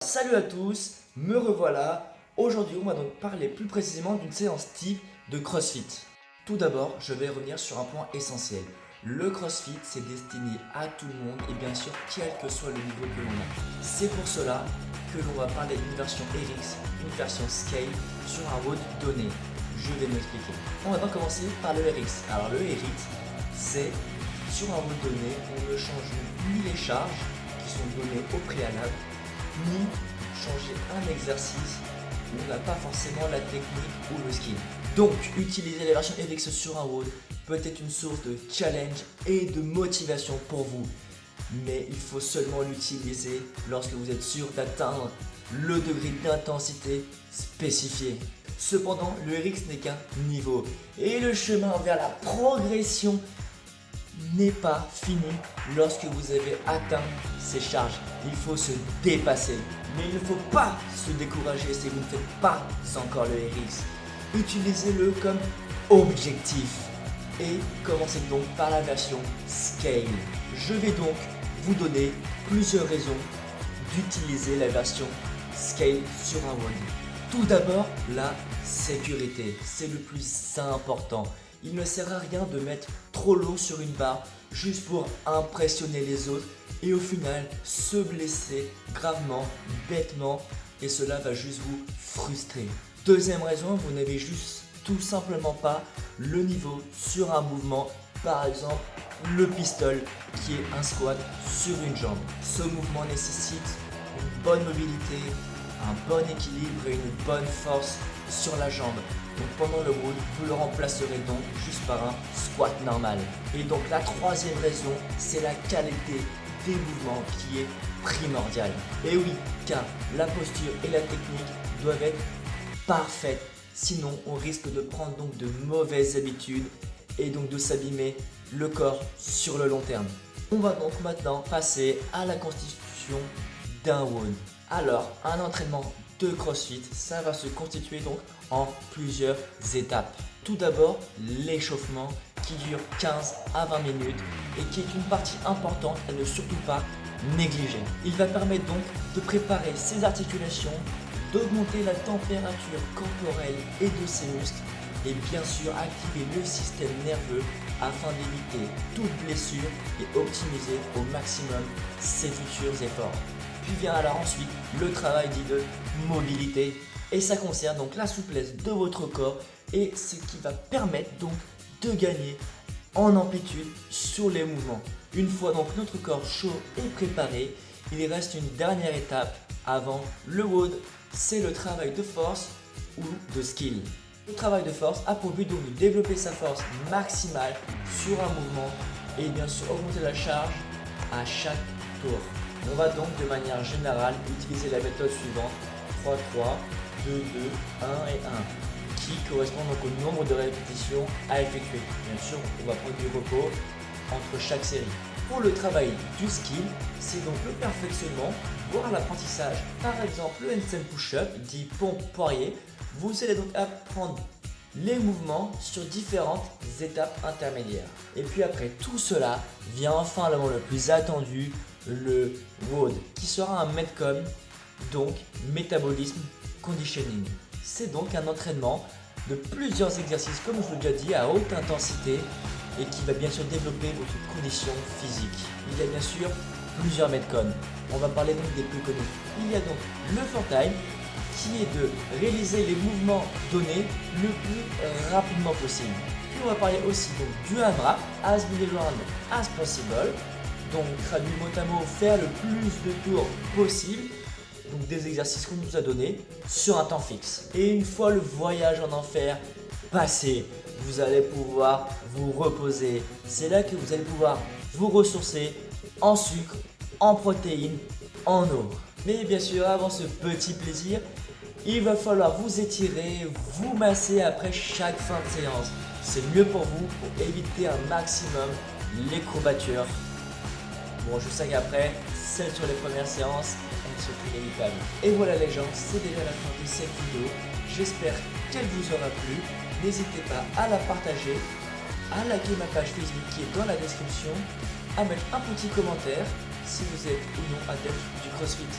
Salut à tous, me revoilà. Aujourd'hui, on va donc parler plus précisément d'une séance type de CrossFit. Tout d'abord, je vais revenir sur un point essentiel. Le CrossFit, c'est destiné à tout le monde et bien sûr, quel que soit le niveau que l'on a. C'est pour cela que l'on va parler d'une version RX, une version Scale sur un road donné. Je vais m'expliquer. On va donc commencer par le RX. Alors le RX, c'est sur un road donné, on ne change ni les charges qui sont données au préalable, ni changer un exercice où on n'a pas forcément la technique ou le skill. Donc, utiliser la version RX sur un road peut être une source de challenge et de motivation pour vous. Mais il faut seulement l'utiliser lorsque vous êtes sûr d'atteindre le degré d'intensité spécifié. Cependant, le RX n'est qu'un niveau et le chemin vers la progression n'est pas fini lorsque vous avez atteint ces charges. Il faut se dépasser. Mais il ne faut pas se décourager si vous ne faites pas encore le RX. Utilisez-le comme objectif. Et commencez donc par la version Scale. Je vais donc vous donner plusieurs raisons d'utiliser la version Scale sur un road. Tout d'abord, la sécurité. C'est le plus important. Il ne sert à rien de mettre trop lourd sur une barre juste pour impressionner les autres et au final se blesser gravement, bêtement et cela va juste vous frustrer. Deuxième raison, vous n'avez juste tout simplement pas le niveau sur un mouvement, par exemple le pistol qui est un squat sur une jambe. Ce mouvement nécessite une bonne mobilité, un bon équilibre et une bonne force sur la jambe. Donc pendant le road, vous le remplacerez donc juste par un squat normal. Et donc la troisième raison, c'est la qualité des mouvements qui est primordiale. Et oui, car la posture et la technique doivent être parfaites. Sinon, on risque de prendre donc de mauvaises habitudes et donc de s'abîmer le corps sur le long terme. On va donc maintenant passer à la constitution d'un road. Alors, un entraînement de CrossFit, ça va se constituer donc en plusieurs étapes. Tout d'abord, l'échauffement qui dure 15 à 20 minutes et qui est une partie importante à ne surtout pas négliger. Il va permettre donc de préparer ses articulations, d'augmenter la température corporelle et de ses muscles et bien sûr activer le système nerveux afin d'éviter toute blessure et optimiser au maximum ses futurs efforts. Puis vient alors ensuite le travail dit de mobilité et ça concerne donc la souplesse de votre corps et ce qui va permettre donc de gagner en amplitude sur les mouvements. Une fois donc notre corps chaud et préparé, il reste une dernière étape avant le road, c'est le travail de force ou de skill. Le travail de force a pour but donc de développer sa force maximale sur un mouvement et bien sûr augmenter la charge à chaque tour. On va donc de manière générale utiliser la méthode suivante 3-3, 2-2, 1 et 1 qui correspond donc au nombre de répétitions à effectuer. Bien sûr, on va prendre du repos entre chaque série. Pour le travail du skill, c'est donc le perfectionnement, voire l'apprentissage. Par exemple, le handstand push-up, dit pompe poirier. Vous allez donc apprendre les mouvements sur différentes étapes intermédiaires. Et puis après tout cela, vient enfin le moment le plus attendu, le road, qui sera un Metcom, donc métabolisme conditioning. C'est donc un entraînement de plusieurs exercices, comme je vous l'ai déjà dit, à haute intensité et qui va bien sûr développer votre condition physique. Il y a bien sûr plusieurs Metcom. On va parler donc des plus connus. Il y a donc le floor time, qui est de réaliser les mouvements donnés le plus rapidement possible. Puis on va parler aussi donc du AMRAP, as many rounds as possible, donc traduit mot à mot, faire le plus de tours possible, donc des exercices qu'on nous a donnés sur un temps fixe. Et une fois le voyage en enfer passé, vous allez pouvoir vous reposer. C'est là que vous allez pouvoir vous ressourcer en sucre, en protéines, en eau. Mais bien sûr, avant ce petit plaisir, il va falloir vous étirer, vous masser après chaque fin de séance. C'est mieux pour vous pour éviter un maximum les courbatures. Bon, je sais qu'après, celles sur les premières séances, elles sont inévitables. Et voilà les gens, c'est déjà la fin de cette vidéo. J'espère qu'elle vous aura plu. N'hésitez pas à la partager, à liker ma page Facebook qui est dans la description, à mettre un petit commentaire si vous êtes ou non adepte du CrossFit.